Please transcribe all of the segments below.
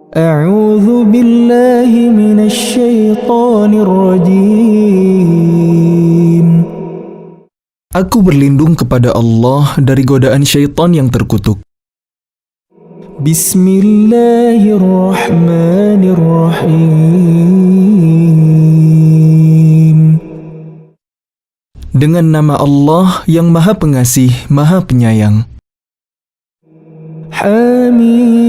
أعوذ بالله من الشيطان الرجيم. Aku berlindung kepada Allah dari godaan syaitan yang terkutuk. Bismillahirrahmanirrahim. Dengan nama Allah yang Maha Pengasih, Maha Penyayang. Hamim.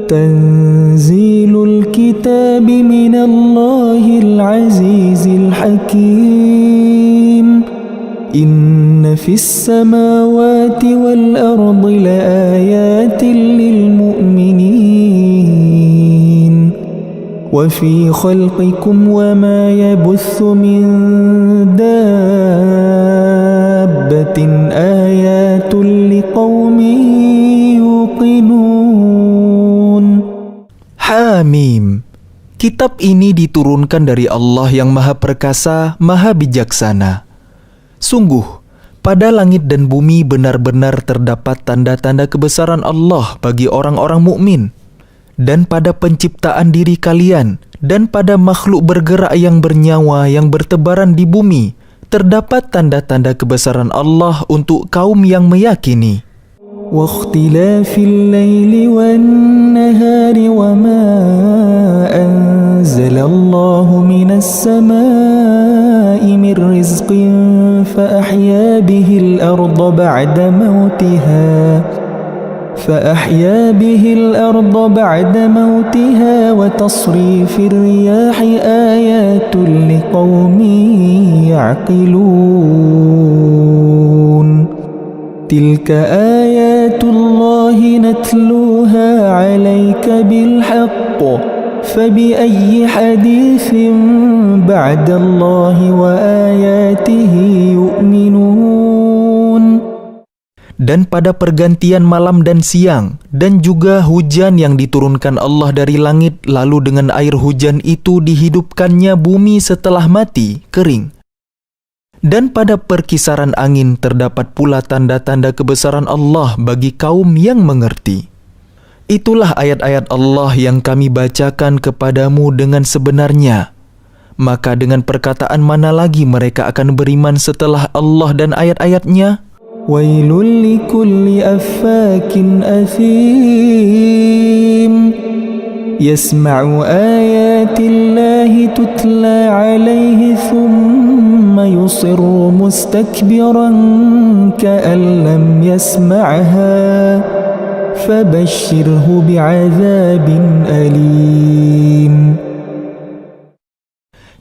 Tanzilul kitab minallahil azizil hakim. Inna fis samawati wal ardi laayatin lil mu'minin. Wa fi khalqikum wa ma yabuthu min dabbatin ayatul liqaumin yuqinun. Hamim. Kitab ini diturunkan dari Allah yang Maha Perkasa, Maha Bijaksana. Sungguh, pada langit dan bumi benar-benar terdapat tanda-tanda kebesaran Allah bagi orang-orang mukmin. Dan pada penciptaan diri kalian dan pada makhluk bergerak yang bernyawa yang bertebaran di bumi, terdapat tanda-tanda kebesaran Allah untuk kaum yang meyakini. واختلاف الليل والنهار وما أنزل الله من السماء من رزق فأحيا به الأرض بعد موتها وتصريف الرياح آيات لقوم يعقلون. تلك آيات الله نتلوها عليك بالحق فبأي حديث بعد الله وآياته يؤمنون. Dan pada pergantian malam dan siang, dan juga hujan yang diturunkan Allah dari langit, lalu dengan air hujan itu dihidupkannya bumi setelah mati, kering. Dan pada perkisaran angin terdapat pula tanda-tanda kebesaran Allah bagi kaum yang mengerti. Itulah ayat-ayat Allah yang kami bacakan kepadamu dengan sebenarnya. Maka dengan perkataan mana lagi mereka akan beriman setelah Allah dan ayat-ayatnya? Wailul likulli affakin athim. Yasma'u ayatillahi tutla alaihi thumma yusirru mustakbiran ka'an lam yasma'ha fabashshirhu bi'adzabin alim.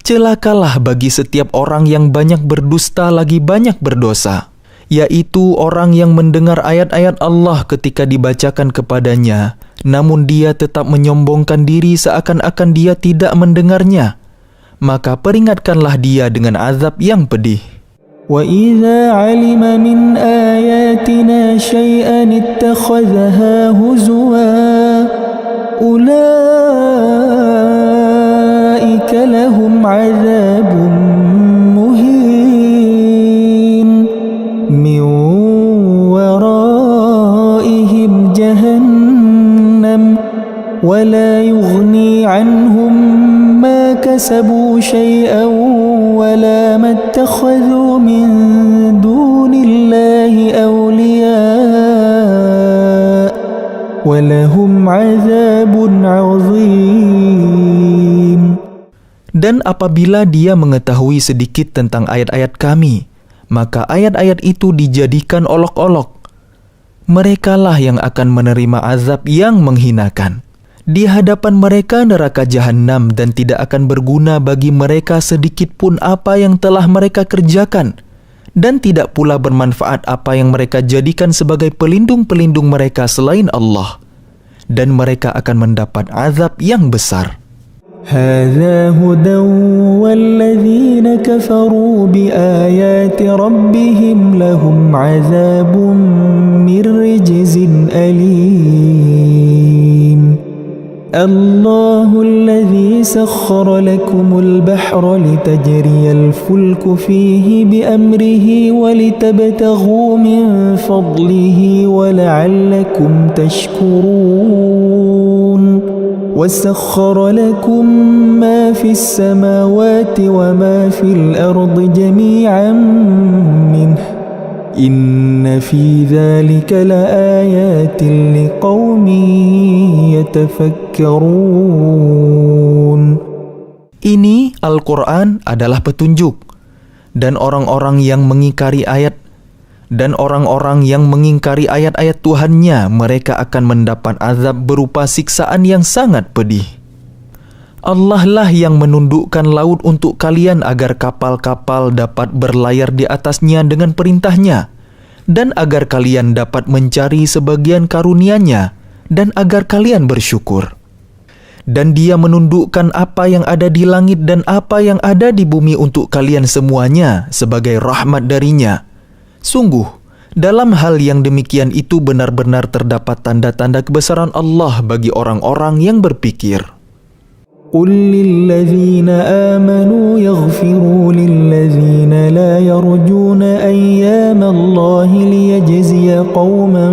Celakalah bagi setiap orang yang banyak berdusta lagi banyak berdosa, yaitu orang yang mendengar ayat-ayat Allah ketika dibacakan kepadanya, namun dia tetap menyombongkan diri seakan-akan dia tidak mendengarnya. Maka peringatkanlah dia dengan azab yang pedih. وَإِذَا عَلِمَ مِنْ آيَاتِنَا شَيْئًا اتَّخَذَهَا هُزُوًا أُولَئِكَ لَهُمْ عَذَابٌ مُهِينٌ مِنْ وَرَائِهِمْ جَهَنَّمُ وَلَا يُغْنِي عَنْهُمْ مَا كَسَبُوا شَيْئًا وَلَا مَا اتَّخَذُوا مِنْ دُونِ اللَّهِ أَوْلِيَاءَ وَلَهُمْ عَذَابٌ عَظِيمٌ. Dan apabila dia mengetahui sedikit tentang ayat-ayat kami, maka ayat-ayat itu dijadikan olok-olok. Merekalah yang akan menerima azab yang menghinakan. Di hadapan mereka neraka jahanam dan tidak akan berguna bagi mereka sedikit pun apa yang telah mereka kerjakan, dan tidak pula bermanfaat apa yang mereka jadikan sebagai pelindung-pelindung mereka selain Allah, dan mereka akan mendapat azab yang besar. هذا هدى والذين كفروا بآيات ربهم لهم عذاب من رجز أليم الله الذي سخر لكم البحر لتجري الفلك فيه بأمره ولتبتغوا من فضله ولعلكم تشكرون وسخر لكم ما في السماوات وما في الأرض جميعا منه إن في ذلك لآيات لقوم يتفكرون. Ini Al-Quran adalah petunjuk, dan orang-orang yang mengingkari ayat-ayat Tuhannya, mereka akan mendapat azab berupa siksaan yang sangat pedih. Allah lah yang menundukkan laut untuk kalian agar kapal-kapal dapat berlayar di atasnya dengan perintahnya, dan agar kalian dapat mencari sebagian karunia-Nya, dan agar kalian bersyukur. Dan Dia menundukkan apa yang ada di langit dan apa yang ada di bumi untuk kalian semuanya sebagai rahmat dari-Nya. Sungguh, dalam hal yang demikian itu benar-benar terdapat tanda-tanda kebesaran Allah bagi orang-orang yang berpikir. قل للذين آمنوا يغفروا للذين لا يرجون أيام الله ليجزي قوما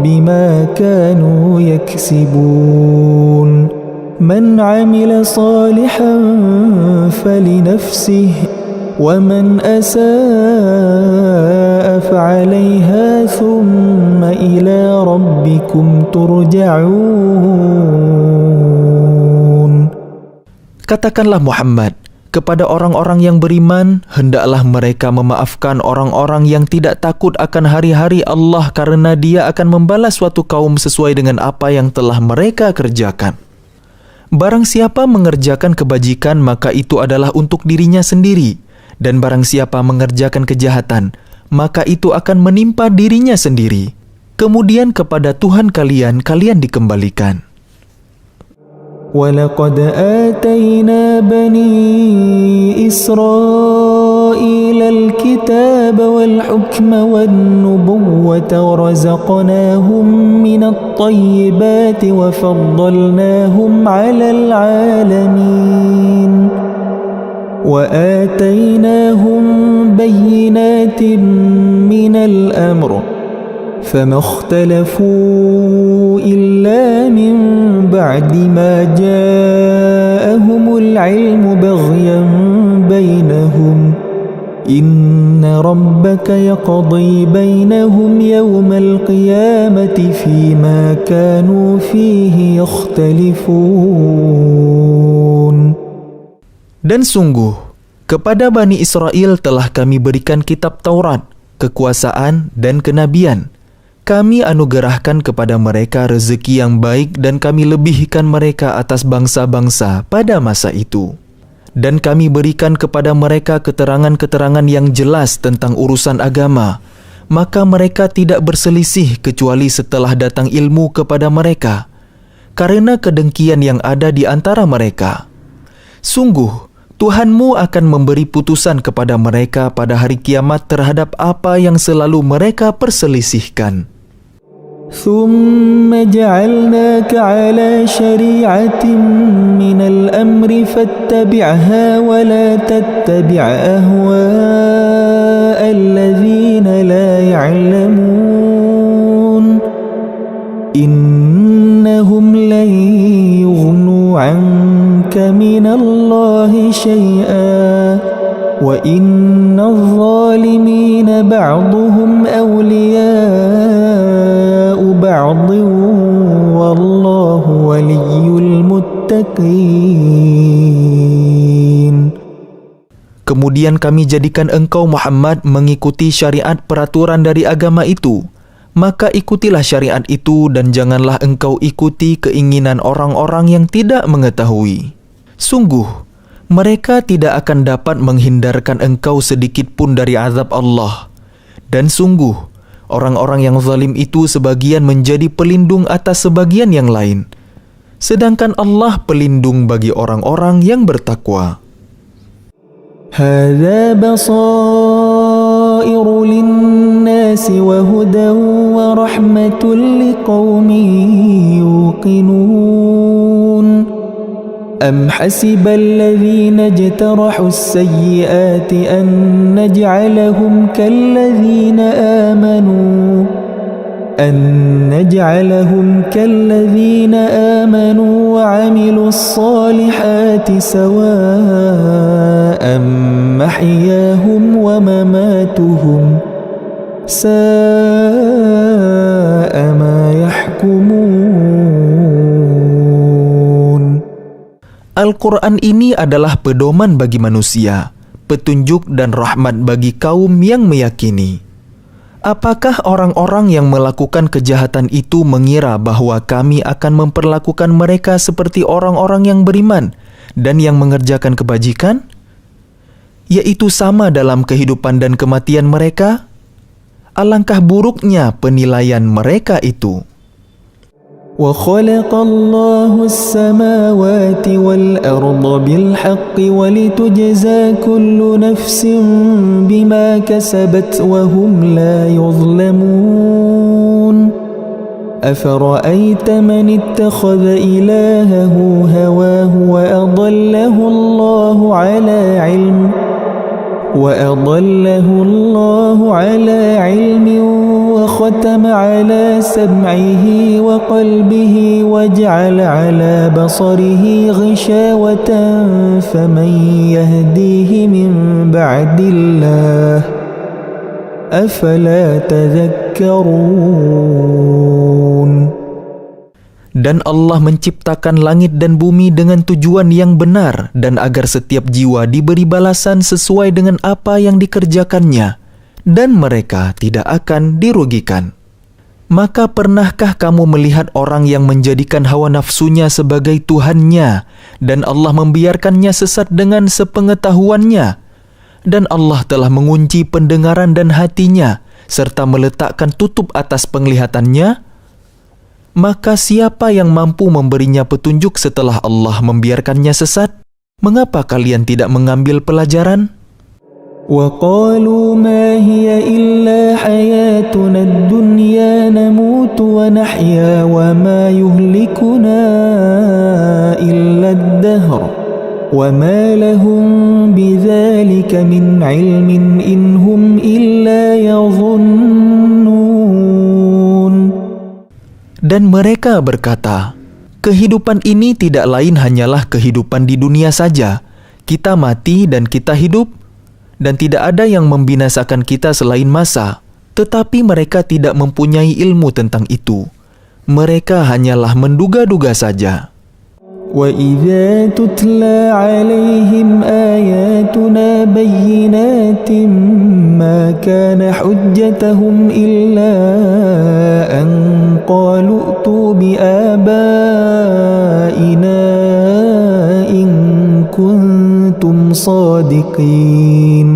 بما كانوا يكسبون من عمل صالحا فلنفسه ومن أساء فعليها ثم إلى ربكم ترجعون. Katakanlah Muhammad, kepada orang-orang yang beriman, hendaklah mereka memaafkan orang-orang yang tidak takut akan hari-hari Allah, karena Dia akan membalas suatu kaum sesuai dengan apa yang telah mereka kerjakan. Barang siapa mengerjakan kebajikan, maka itu adalah untuk dirinya sendiri. Dan barang siapa mengerjakan kejahatan, maka itu akan menimpa dirinya sendiri. Kemudian kepada Tuhan kalian dikembalikan. وَلَقَدْ آتَيْنَا بَنِي إِسْرَائِيلَ الْكِتَابَ وَالْحُكْمَ وَالنُّبُوَّةَ وَرَزَقْنَاهُمْ مِنَ الطَّيِّبَاتِ وَفَضَّلْنَاهُمْ عَلَى الْعَالَمِينَ وَآتَيْنَاهُمْ بَيِّنَاتٍ مِنَ الْأَمْرِ فما اختلفوا إلا من بعد ما جاءهم العلم بغيا بينهم إن ربك يقضي بينهم يوم القيامة فيما كانوا فيه يختلفون. Dan sungguh, kepada Bani Israel telah kami berikan kitab Taurat, kekuasaan dan kenabian. Kami anugerahkan kepada mereka rezeki yang baik dan kami lebihkan mereka atas bangsa-bangsa pada masa itu. Dan kami berikan kepada mereka keterangan-keterangan yang jelas tentang urusan agama. Maka mereka tidak berselisih kecuali setelah datang ilmu kepada mereka, karena kedengkian yang ada di antara mereka. Sungguh, Tuhanmu akan memberi putusan kepada mereka pada hari kiamat terhadap apa yang selalu mereka perselisihkan. ثم جعلناك على شريعة من الأمر فاتبعها ولا تتبع أهواء الذين لا يعلمون إنهم لن يغنوا عنك من الله شيئا وإن الظالمين بعضهم أولياء بعض والله ولي المتقين. Kemudian kami jadikan engkau Muhammad mengikuti syariat peraturan dari agama itu. Maka ikutilah syariat itu dan janganlah engkau ikuti keinginan orang-orang yang tidak mengetahui. Sungguh, mereka tidak akan dapat menghindarkan engkau sedikit pun dari azab Allah. Dan sungguh, orang-orang yang zalim itu sebagian menjadi pelindung atas sebagian yang lain. Sedangkan Allah pelindung bagi orang-orang yang bertakwa. هذا بصائر للناس وهدى ورحمة لقوم يوقنون أم حسب الذين اجترحوا السيئات أن نجعلهم كالذين آمنوا وعملوا الصالحات سواء محياهم ومماتهم ساء ما يحكمون. Al-Quran ini adalah pedoman bagi manusia, petunjuk dan rahmat bagi kaum yang meyakini. Apakah orang-orang yang melakukan kejahatan itu mengira bahwa kami akan memperlakukan mereka seperti orang-orang yang beriman dan yang mengerjakan kebajikan? Yaitu sama dalam kehidupan dan kematian mereka? Alangkah buruknya penilaian mereka itu. وَخَلَقَ اللَّهُ السَّمَاوَاتِ وَالْأَرْضَ بِالْحَقِّ وَلِتُجْزَى كُلُّ نَفْسٍ بِمَا كَسَبَتْ وَهُمْ لَا يُظْلَمُونَ أَفَرَأَيْتَ مَنِ اتَّخَذَ إِلَٰهَهُ هَوَاهُ وَأَضَلَّهُ اللَّهُ عَلَى عِلْمٍ وختم على سمعه وقلبه وجعل على بصره غشاوة فمن يهديه من بعد الله أفلا تذكرون. Dan Allah menciptakan langit dan bumi dengan tujuan yang benar dan agar setiap jiwa diberi balasan sesuai dengan apa yang dikerjakannya, dan mereka tidak akan dirugikan. Maka pernahkah kamu melihat orang yang menjadikan hawa nafsunya sebagai Tuhannya, dan Allah membiarkannya sesat dengan sepengetahuannya? Dan Allah telah mengunci pendengaran dan hatinya, serta meletakkan tutup atas penglihatannya. Maka siapa yang mampu memberinya petunjuk setelah Allah membiarkannya sesat? Mengapa kalian tidak mengambil pelajaran? وَقَالُوا مَا هِيَ إِلَّا حَيَاتُنَا الدُّنْيَا نَمُوتُ وَنَحْيَا وَمَا يُهْلِكُنَا إِلَّا الدَّهْرُ وَمَا لَهُم بِذَلِكَ مِنْ عِلْمٍ إِنْ هُمْ إِلَّا يَظُنُّونَ. Dan mereka berkata, kehidupan ini tidak lain hanyalah kehidupan di dunia saja. Kita mati dan kita hidup, dan tidak ada yang membinasakan kita selain masa. Tetapi mereka tidak mempunyai ilmu tentang itu. Mereka hanyalah menduga-duga saja. وَإِذَا تُتْلَى عَلَيْهِمْ آيَاتُنَا بَيِّنَاتٍ مَا كَانَ حُجَّتَهُمْ إِلَّا أَنْ قَالُوا ائْتُوا بِآبَائِنَا إِنْ كُنْتُمْ صَادِقِينَ.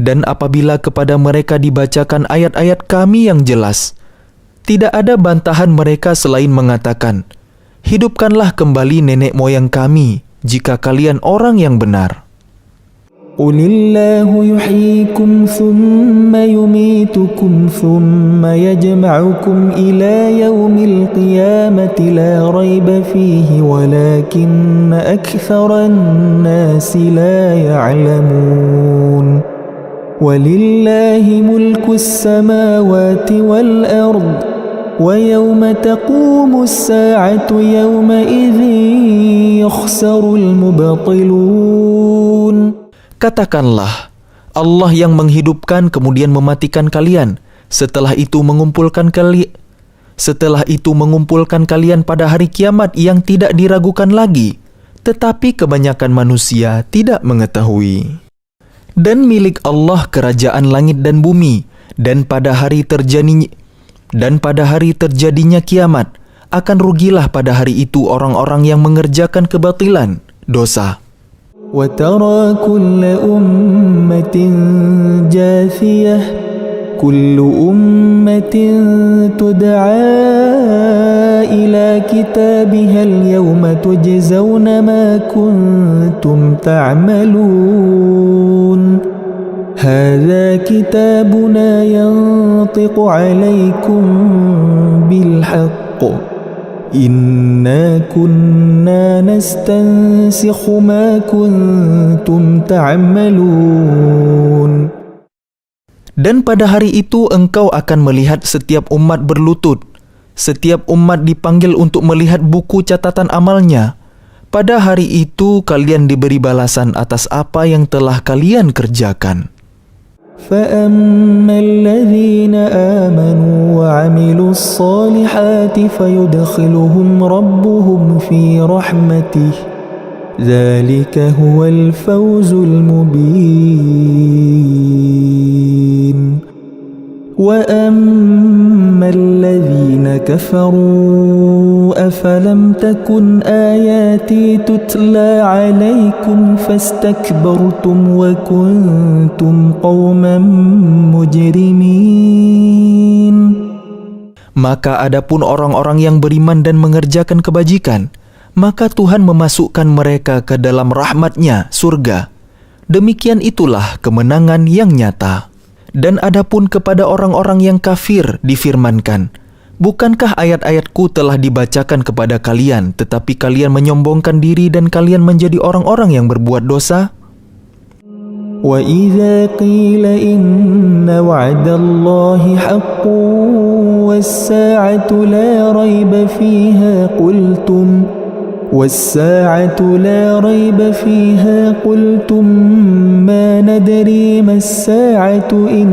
Dan apabila kepada mereka dibacakan ayat-ayat kami yang jelas, tidak ada bantahan mereka selain mengatakan, hidupkanlah kembali nenek moyang kami, jika kalian orang yang benar. قُلِ اللَّهُ يُحْيِيكُمْ ثُمَّ يُمِيتُكُمْ ثُمَّ يَجْمَعُكُمْ إِلَى يَوْمِ الْقِيَامَةِ لَا رَيْبَ فِيهِ وَلَكِنَّ أَكْثَرَ النَّاسِ لَا يَعْلَمُونَ وَلِلَّهِ مُلْكُ السَّمَاوَاتِ وَالْأَرْضِ وَيَوْمَ تَقُومُ السَّاعَةُ يَوْمَئِذٍ يَخْسَرُ الْمُبْطِلُونَ. Katakanlah, Allah yang menghidupkan kemudian mematikan kalian, setelah itu mengumpulkan kalian pada hari kiamat yang tidak diragukan lagi. Tetapi kebanyakan manusia tidak mengetahui. Dan milik Allah kerajaan langit dan bumi, dan pada hari terjadinya kiamat, akan rugilah pada hari itu orang-orang yang mengerjakan kebatilan, dosa. وَتَرَى كُلَّ أُمَّةٍ جَاثِيَةً كُلُّ أُمَّةٍ تُدْعَى إِلَى كِتَابِهَا الْيَوْمَ تُجْزَوْنَ مَا كُنْتُمْ تَعْمَلُونَ هَذَا كِتَابُنَا يَنطِقُ عَلَيْكُمْ بِالْحَقِّ إنا كنا نستنسخ ما كنتم تعملون. Dan pada hari itu engkau akan melihat setiap umat berlutut. Setiap umat dipanggil untuk melihat buku catatan amalnya. Pada hari itu kalian diberi balasan atas apa yang telah kalian kerjakan. فَأَمَّا الَّذِينَ آمَنُوا وَعَمِلُوا الصَّالِحَاتِ فَيُدْخِلُهُمْ رَبُّهُمْ فِي رَحْمَتِهِ ذَلِكَ هُوَ الْفَوْزُ الْمُبِينُ وَأَمَّا الَّذِينَ كَفَرُوا أَفَلَمْ تَكُنْ آيَاتِي تُتْلَى عَلَيْكُمْ فَاسْتَكْبَرْتُمْ وَكُنْتُمْ قَوْمًا مُجْرِمِينَ. Maka adapun orang-orang yang beriman dan mengerjakan kebajikan, maka Tuhan memasukkan mereka ke dalam rahmat-Nya, surga. Demikian itulah kemenangan yang nyata. Dan adapun kepada orang-orang yang kafir difirmankan, bukankah ayat-ayatku telah dibacakan kepada kalian, tetapi kalian menyombongkan diri dan kalian menjadi orang-orang yang berbuat dosa? وَإِذَا قِيلَ إِنَّ وَعْدَ اللَّهِ حَقٌّ وَالسَّاعَةُ لَا رَيْبَ فِيهَا قُلْتُمْ مَا نَدْرِي مَا السَّاعَةُ إِن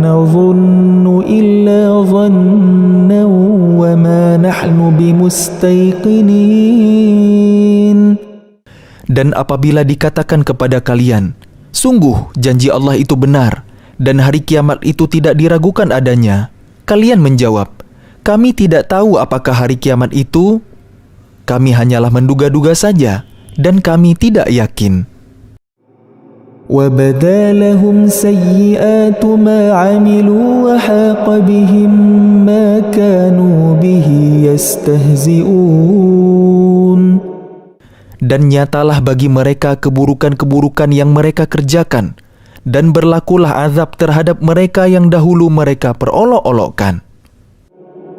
نَّظُنُّ إِلَّا ظَنًّا وَمَا نَحْنُ بِمُسْتَيْقِنِينَ. Dan apabila dikatakan kepada kalian, sungguh janji Allah itu benar, dan hari kiamat itu tidak diragukan adanya, kalian menjawab, kami tidak tahu apakah hari kiamat itu. Kami hanyalah menduga-duga saja, dan kami tidak yakin. وَبَدَا لَهُمْ سَيِّئَاتُ مَا عَمِلُوا وَحَاقَ بِهِمْ مَا كَانُوا بِهِ يَسْتَهْزِئُونَ. Dan nyatalah bagi mereka keburukan-keburukan yang mereka kerjakan, dan berlakulah azab terhadap mereka yang dahulu mereka perolok-olokkan.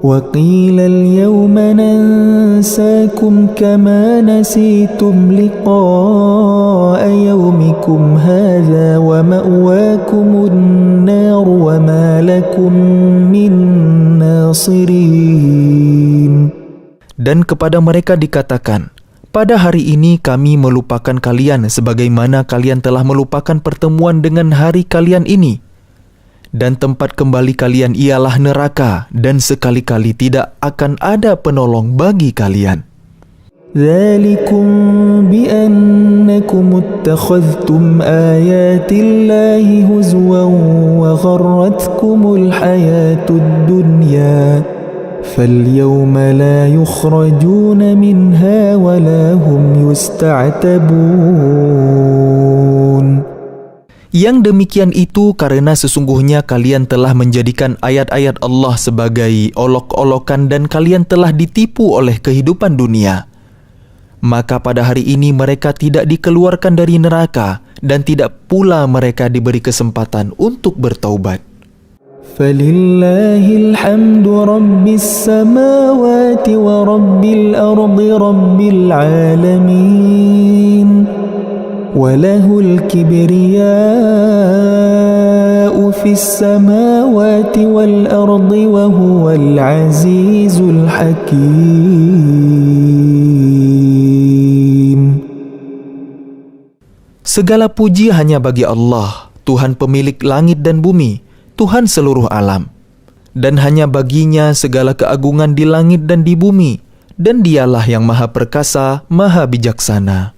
وَقِيلَ الْيَوْمَ نَنْسَاكُمْ كَمَا نَسِيتُمْ لِقَاءَ يَوْمِكُمْ هَذَا وَمَأْوَاكُمُ النَّارُ وَمَا لَكُمْ مِنْ نَاصِرِينَ. Dan kepada mereka dikatakan, pada hari ini kami melupakan kalian sebagaimana kalian telah melupakan pertemuan dengan hari kalian ini. Dan tempat kembali kalian ialah neraka, dan sekali-kali tidak akan ada penolong bagi kalian. ذَلِكُمْ بِأَنَّكُمُ اتَّخَذْتُمْ آيَاتِ اللَّهِ هُزُوًا وَغَرَّتْكُمُ الْحَيَاةُ الدُّنْيَا فَالْيَوْمَ لَا يُخْرَجُونَ مِنْهَا وَلَا هُمْ يُسْتَعْتَبُونَ. Yang demikian itu karena sesungguhnya kalian telah menjadikan ayat-ayat Allah sebagai olok-olokan dan kalian telah ditipu oleh kehidupan dunia. Maka pada hari ini mereka tidak dikeluarkan dari neraka dan tidak pula mereka diberi kesempatan untuk bertaubat. فَلِلَّهِ الْحَمْدُ رَبِّ السَّمَاوَاتِ وَرَبِّ الْأَرْضِ رَبِّ الْعَالَمِينَ وَلَهُ الْكِبْرِيَاءُ فِي السَّمَاوَاتِ وَالْأَرْضِ وَهُوَ الْعَزِيزُ الْحَكِيمُ. Segala puji hanya bagi Allah, Tuhan pemilik langit dan bumi, Tuhan seluruh alam. Dan hanya baginya segala keagungan di langit dan di bumi, dan dialah yang maha perkasa, maha bijaksana.